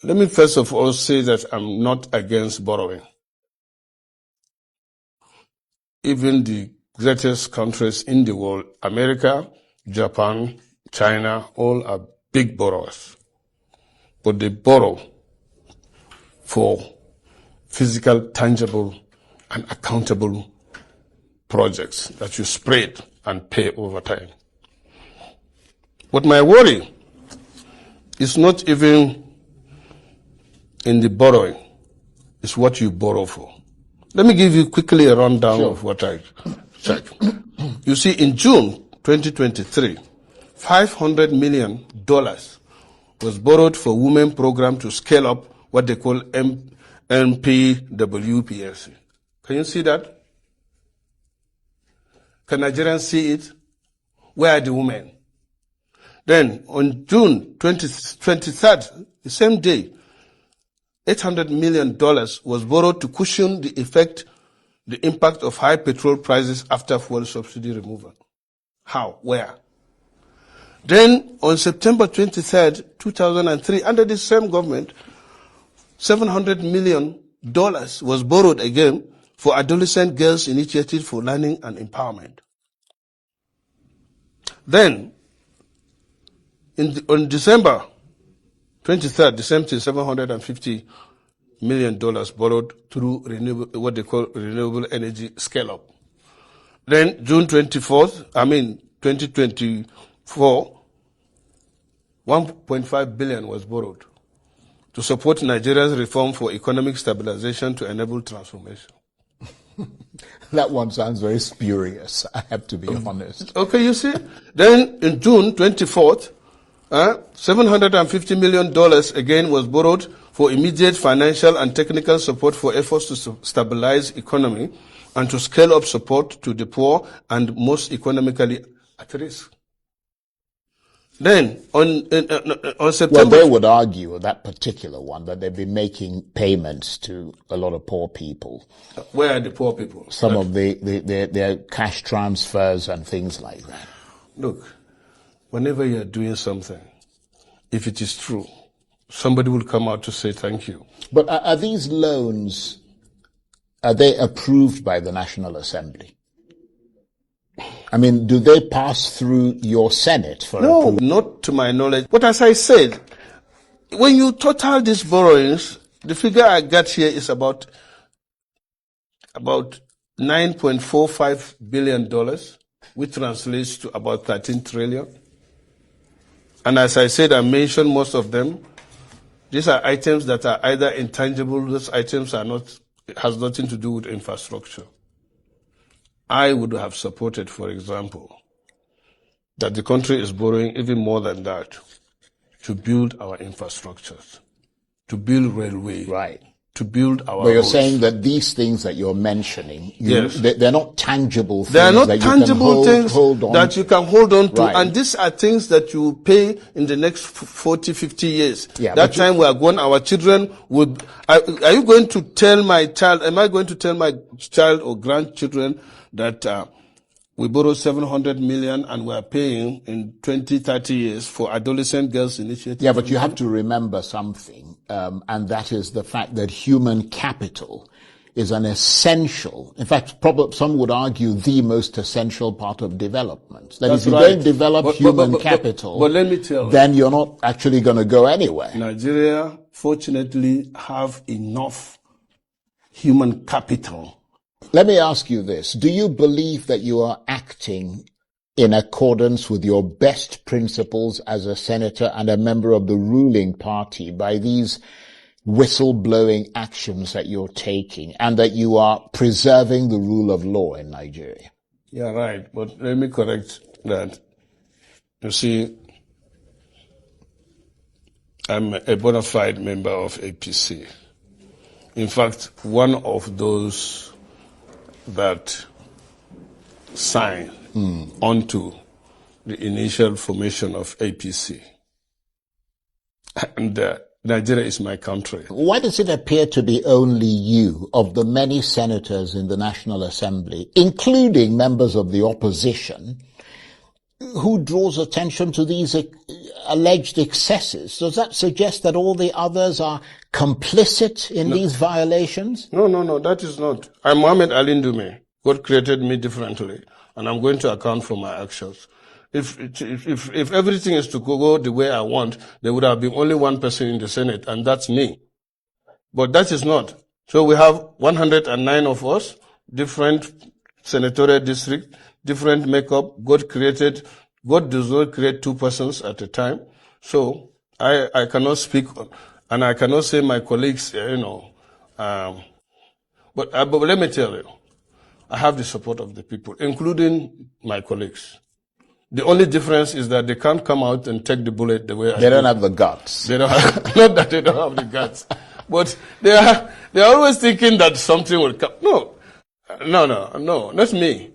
Let me first of all say that I'm not against borrowing. Even the greatest countries in the world, America, Japan, China, all are big borrowers. But they borrow for physical, tangible, and accountable projects that you spread and pay over time. But my worry is not even in the borrowing, it's what you borrow for. Let me give you quickly a rundown of what I checked. You see, in June 2023, $500 million was borrowed for women program to scale up what they call NPWPSC. Can you see that? Can Nigerians see it? Where are the women? Then on June 23rd, the same day, $800 million was borrowed to cushion the impact of high petrol prices after fuel subsidy removal. How? Where? Then on September 23rd, 2003, under the same government, $700 million was borrowed again for Adolescent Girls Initiative for Learning and Empowerment. Then, on December 23rd, the same thing, $750 million borrowed through what they call renewable energy scale-up. Then, June 2024, $1.5 billion was borrowed to support Nigeria's reform for economic stabilization to enable transformation. That one sounds very spurious, I have to be honest. Okay, you see? Then in June 24th, $750 million again was borrowed for immediate financial and technical support for efforts to stabilize economy and to scale up support to the poor and most economically at risk. Then on September... Well, they would argue, that particular one, that they've been making payments to a lot of poor people. Where are the poor people? Some of their cash transfers and things like that. Look, whenever you're doing something, if it is true, somebody will come out to say thank you. But are these loans, are they approved by the National Assembly? I mean, do they pass through your Senate for approval? No, not to my knowledge. But as I said, when you total these borrowings, the figure I got here is about $9.45 billion, which translates to about 13 trillion. And as I said, I mentioned most of them. These are items that are either intangible, those items are not, it has nothing to do with infrastructure. I would have supported, for example, that the country is borrowing even more than that to build our infrastructures, to build railway, right, to build our But you're roads. saying that these things that you're mentioning, yes, they're not tangible things. They are not that tangible you can things that you can hold on to. Right. And these are things that you pay in the next 40, 50 years. Yeah, that time we are gone, our children would... Are you going to tell my child, am I going to tell my child or grandchildren that we borrowed $700 million and we are paying in 20, 30 years for Adolescent Girls Initiative? Yeah, but you have to remember something, and that is the fact that human capital is an essential, in fact, probably some would argue the most essential part of development. That That's if you right. don't develop human capital, but let me tell you, then you're not actually going to go anywhere. Nigeria, fortunately, have enough human capital. Let me ask you this. Do you believe that you are acting in accordance with your best principles as a senator and a member of the ruling party by these whistleblowing actions that you're taking, and that you are preserving the rule of law in Nigeria? Yeah, right. But let me correct that. You see, I'm a bona fide member of APC. In fact, one of those that signed onto the initial formation of APC. And Nigeria is my country. Why does it appear to be only you, of the many senators in the National Assembly, including members of the opposition, who draws attention to these alleged excesses? Does that suggest that all the others are complicit in these violations? No, that is not. I'm Muhammad Ali Ndume. God created me differently, and I'm going to account for my actions. If everything is to go the way I want, there would have been only one person in the Senate, and that's me. But that is not. So we have 109 of us, different senatorial district, different makeup. God does not create two persons at a time. So I cannot speak, and I cannot say my colleagues, but let me tell you, I have the support of the people, including my colleagues. The only difference is that they can't come out and take the bullet the way I do. They don't have the guts. They don't have, not that they don't have the guts, but they're always thinking that something will come. No, not me.